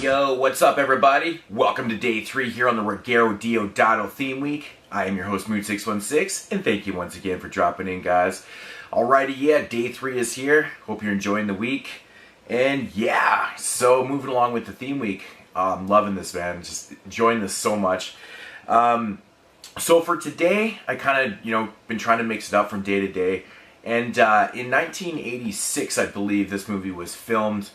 Yo, what's up everybody? Welcome to day 3 here on the Ruggero Deodato theme week. I am your host Moodz616, and thank you once again for dropping in, guys. Alrighty, yeah, day 3 is here. Hope you're enjoying the week. And yeah, so moving along with the theme week. I'm loving this, man. Just enjoying this so much. So for today, I kind of, been trying to mix it up from day to day. And in 1986, I believe, this movie was filmed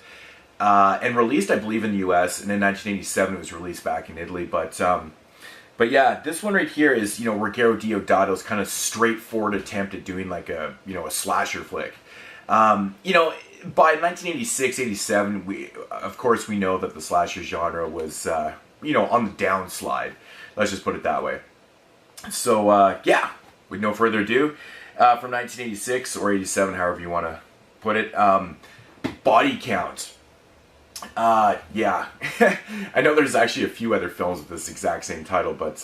and released, I believe, in the U.S. And in 1987, it was released back in Italy. But yeah, this one right here is, Ruggero Deodato's kind of straightforward attempt at doing like a slasher flick. By 1986, 87, of course, we know that the slasher genre was, on the downslide. Let's just put it that way. So, yeah, with no further ado, from 1986 or 87, however you want to put it, Body Count. Yeah, I know there's actually a few other films with this exact same title, but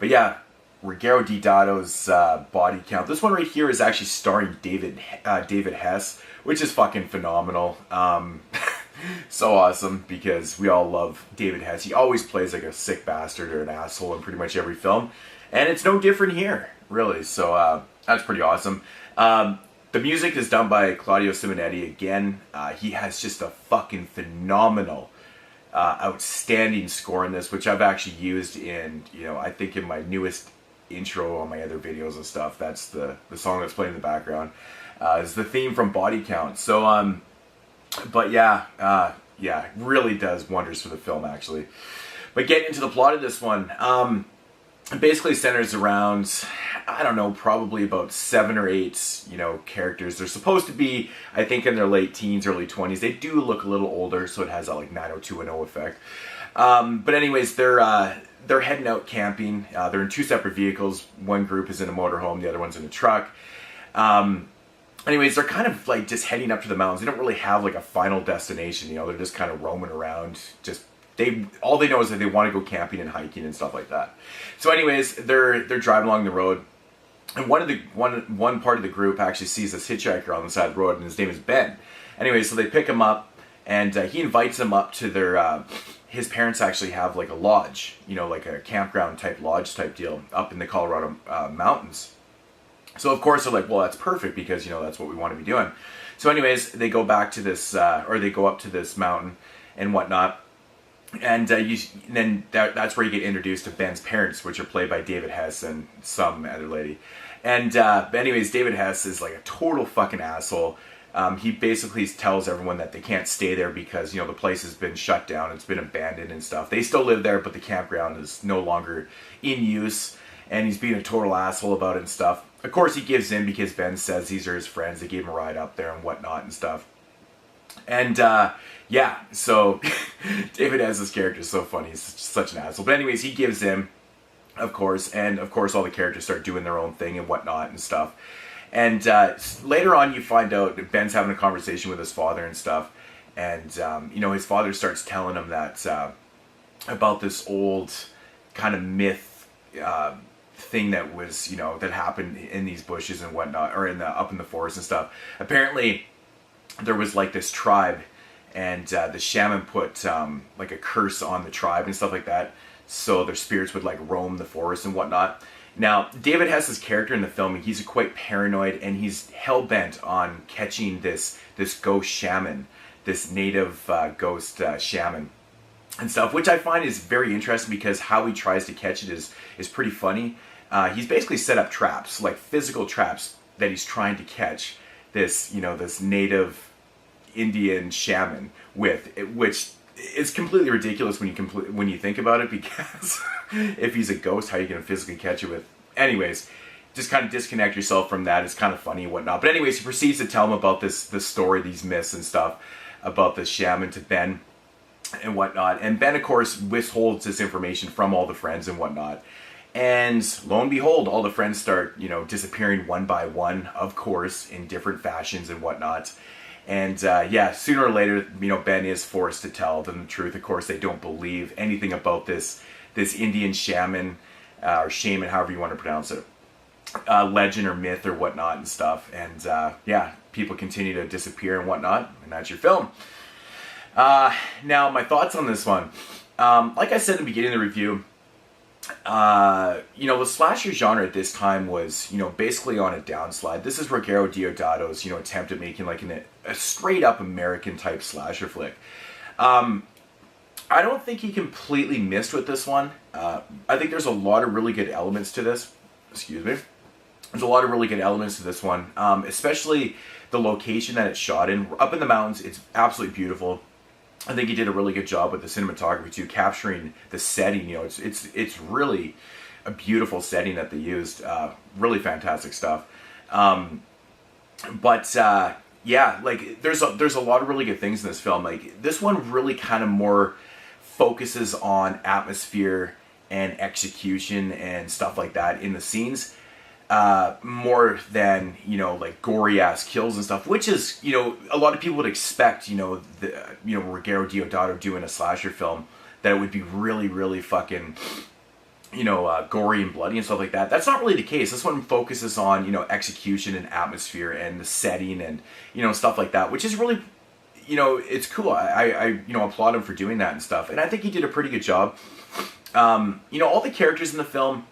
yeah, Ruggero Deodato's Body Count. This one right here is actually starring David Hess, which is fucking phenomenal. So awesome, because we all love David Hess. He always plays like a sick bastard or an asshole in pretty much every film, and it's no different here, really. So that's pretty awesome. The music is done by Claudio Simonetti again. He has just a fucking phenomenal, outstanding score in this, which I've actually used in, I think in my newest intro on my other videos and stuff. That's the song that's playing in the background. Is the theme from Body Count. So, but yeah, it really does wonders for the film, actually. But getting into the plot of this one, it basically centers around, I don't know, probably about 7 or 8, characters. They're supposed to be, I think, in their late teens, early 20s. They do look a little older, so it has that like 90210 effect. But anyways, they're heading out camping. They're in 2 separate vehicles. One group is in a motorhome, the other one's in a truck. Anyways, they're kind of like just heading up to the mountains. They don't really have like a final destination. They're just kind of roaming around, all they know is that they want to go camping and hiking and stuff like that. So anyways, they're driving along the road, and one part of the group actually sees this hitchhiker on the side of the road, and his name is Ben. Anyways, so they pick him up, and he invites them up to their his parents actually have like a lodge, like a campground type lodge type deal up in the Colorado mountains. So of course they're like, well, that's perfect, because that's what we want to be doing. So anyways, they go back to this or they go up to this mountain and whatnot. And then that's where you get introduced to Ben's parents, which are played by David Hess and some other lady. And but anyways, David Hess is like a total fucking asshole. He basically tells everyone that they can't stay there because the place has been shut down, it's been abandoned and stuff. They still live there, but the campground is no longer in use, and he's being a total asshole about it and stuff. Of course, he gives in because Ben says these are his friends. They gave him a ride up there and whatnot and stuff. And yeah, so David has this character is so funny. He's such an asshole. But anyways, he gives in, of course, and of course all the characters start doing their own thing and whatnot and stuff. And later on, you find out that Ben's having a conversation with his father and stuff, and his father starts telling him that about this old kind of myth thing that was that happened in these bushes and whatnot, or up in the forest and stuff. Apparently, there was like this tribe, and the shaman put like a curse on the tribe and stuff like that, so their spirits would like roam the forest and whatnot. Now, David Hess's character in the film, he's quite paranoid, and he's hell-bent on catching this ghost shaman, this native ghost shaman and stuff, which I find is very interesting, because how he tries to catch it is pretty funny. He's basically set up traps, like physical traps, that he's trying to catch this, this native Indian shaman with, which is completely ridiculous when you think about it, because if he's a ghost, how are you going to physically catch it with? Anyways, just kind of disconnect yourself from that. It's kind of funny and whatnot. But anyways, he proceeds to tell him about this story, these myths and stuff about the shaman to Ben and whatnot. And Ben, of course, withholds this information from all the friends and whatnot. And lo and behold, all the friends start, disappearing one by one, of course, in different fashions and whatnot. And yeah, sooner or later, Ben is forced to tell them the truth. Of course, they don't believe anything about this Indian shaman, or shaman, however you want to pronounce it, legend or myth or whatnot and stuff. And yeah, people continue to disappear and whatnot, and that's your film. Now, my thoughts on this one. Like I said in the beginning of the review, the slasher genre at this time was, basically on a downslide. This is Ruggero Deodato's, attempt at making like a straight up American type slasher flick. I don't think he completely missed with this one. I think there's a lot of really good elements to this. Excuse me. There's a lot of really good elements to this one, especially the location that it's shot in. Up in the mountains, it's absolutely beautiful. I think he did a really good job with the cinematography too, capturing the setting. It's really a beautiful setting that they used. Really fantastic stuff. Yeah, like there's a lot of really good things in this film. Like this one really kind of more focuses on atmosphere and execution and stuff like that in the scenes, more than, like gory ass kills and stuff, which is, a lot of people would expect, Ruggero Deodato doing a slasher film, that it would be really, really fucking, gory and bloody and stuff like that. That's not really the case. This one focuses on, execution and atmosphere and the setting and, stuff like that, which is really, it's cool. I applaud him for doing that and stuff. And I think he did a pretty good job. All the characters in the film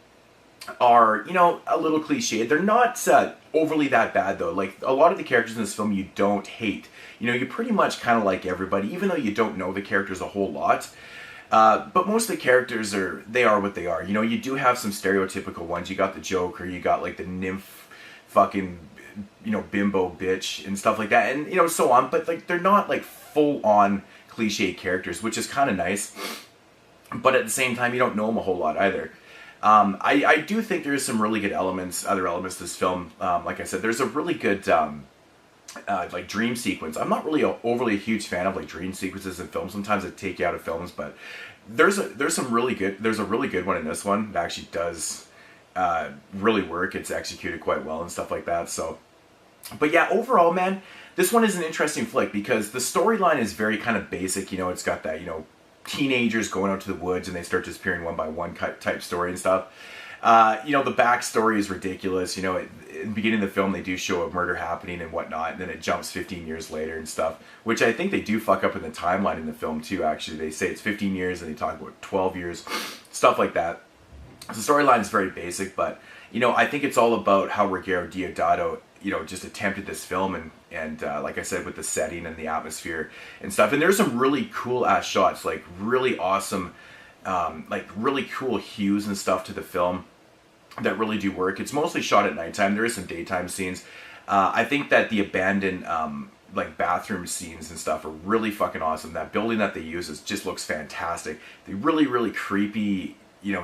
are, a little cliched. They're not overly that bad, though. Like, a lot of the characters in this film you don't hate. You pretty much kind of like everybody, even though you don't know the characters a whole lot. But most of the characters are what they are. You do have some stereotypical ones. You got the Joker, you got like the nymph fucking, bimbo bitch and stuff like that. And, so on. But, like, they're not, like, full-on cliche characters, which is kind of nice. But at the same time, you don't know them a whole lot either. I do think there's some really good other elements to this film. Like I said, there's a really good, like, dream sequence. I'm not really overly a huge fan of, like, dream sequences in films. Sometimes they take you out of films, but there's a really good one in this one that actually does really work. It's executed quite well and stuff like that. So, but yeah, overall, man, this one is an interesting flick because the storyline is very kind of basic. It's got that, teenagers going out to the woods and they start disappearing one by one type story and stuff. The backstory is ridiculous. In the beginning of the film, they do show a murder happening and whatnot, and then it jumps 15 years later and stuff, which I think they do fuck up in the timeline in the film too, actually. They say it's 15 years and they talk about 12 years, stuff like that. The storyline is very basic, but, I think it's all about how Ruggero Deodato, just attempted this film and like I said, with the setting and the atmosphere and stuff. And there's some really cool ass shots, like really awesome, like really cool hues and stuff to the film that really do work. It's mostly shot at nighttime. There is some daytime scenes. I think that the abandoned like bathroom scenes and stuff are really fucking awesome. That building that they use just looks fantastic. The really, really creepy,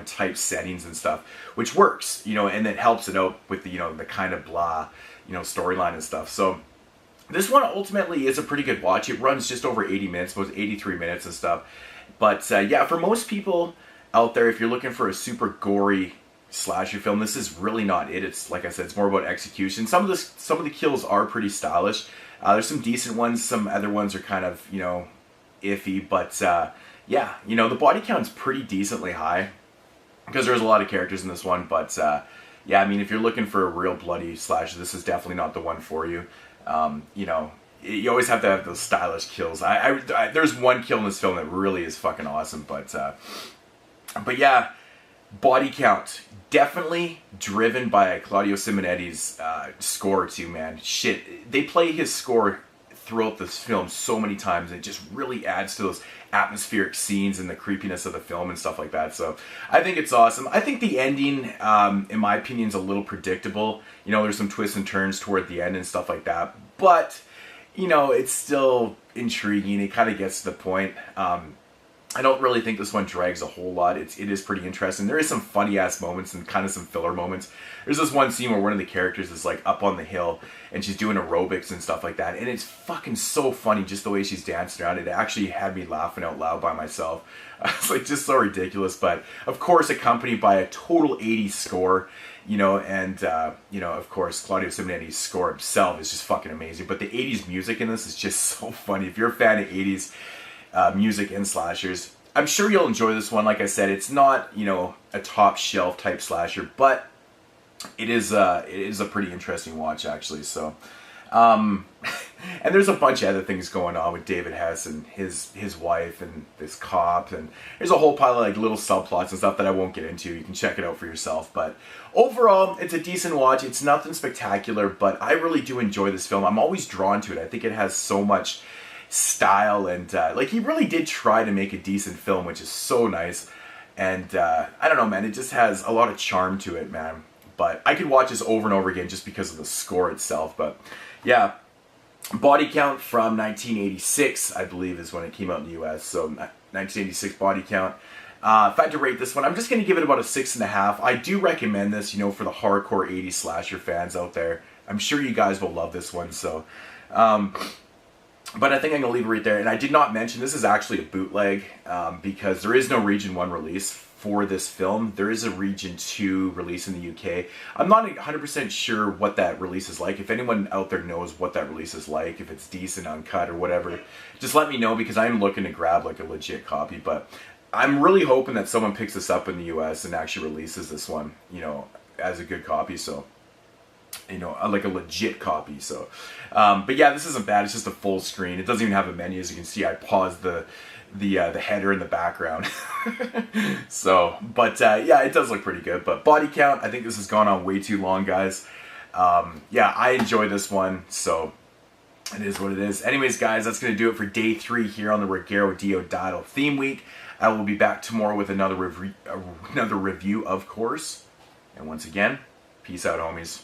type settings and stuff, which works, and it helps it out with the, the kind of blah, storyline and stuff. So this one ultimately is a pretty good watch. It runs just over 80 minutes, about 83 minutes and stuff. But yeah, for most people out there, if you're looking for a super gory slasher film, this is really not it. It's, like I said, it's more about execution. Some of the kills are pretty stylish. There's some decent ones. Some other ones are kind of, iffy. But yeah, the body count's pretty decently high because there's a lot of characters in this one. But yeah, I mean, if you're looking for a real bloody slasher, this is definitely not the one for you. You always have to have those stylish kills. There's one kill in this film that really is fucking awesome. But yeah, body count definitely driven by Claudio Simonetti's score too, man. Shit, they play his score throughout this film so many times. It just really adds to those atmospheric scenes and the creepiness of the film and stuff like that. So I think it's awesome. I think the ending, in my opinion, is a little predictable. There's some twists and turns toward the end and stuff like that. But, it's still intriguing. It kind of gets to the point. I don't really think this one drags a whole lot. It is pretty interesting. There is some funny ass moments and kind of some filler moments. There's this one scene where one of the characters is like up on the hill and she's doing aerobics and stuff like that. And it's fucking so funny just the way she's dancing around. It actually had me laughing out loud by myself. It's like just so ridiculous. But of course accompanied by a total 80s score. And of course, Claudio Simonetti's score himself is just fucking amazing. But the 80s music in this is just so funny. If you're a fan of 80s music and slashers, I'm sure you'll enjoy this one. Like I said, it's not, a top shelf type slasher, but it is a pretty interesting watch, actually. So, And there's a bunch of other things going on with David Hess and his wife and this cop, and there's a whole pile of like little subplots and stuff that I won't get into. You can check it out for yourself. But overall, it's a decent watch. It's nothing spectacular, but I really do enjoy this film. I'm always drawn to it. I think it has so much style, and like he really did try to make a decent film, which is so nice. And I don't know, man, it just has a lot of charm to it, man. But I could watch this over and over again just because of the score itself. But yeah, body count from 1986, I believe, is when it came out in the US. So 1986 body count. If I had to rate this one, I'm just going to give it about a 6.5. I do recommend this, you know, for the hardcore 80s slasher fans out there. I'm sure you guys will love this one. So, but I think I'm going to leave it right there. And I did not mention, this is actually a bootleg because there is no Region 1 release for this film. There is a Region 2 release in the UK. I'm not 100% sure what that release is like. If anyone out there knows what that release is like, if it's decent, uncut, or whatever, just let me know, because I'm looking to grab like a legit copy. But I'm really hoping that someone picks this up in the US and actually releases this one, you know, as a good copy. So, you know, like a legit copy. So, but yeah, this isn't bad. It's just a full screen. It doesn't even have a menu. As you can see, I paused the header in the background. So, but yeah, it does look pretty good. But body count, I think this has gone on way too long, guys. Yeah, I enjoy this one, so it is what it is. Anyways, guys, that's going to do it for day 3 here on the Ruggero Deodato theme week. I will be back tomorrow with another review, of course. And once again, peace out, homies.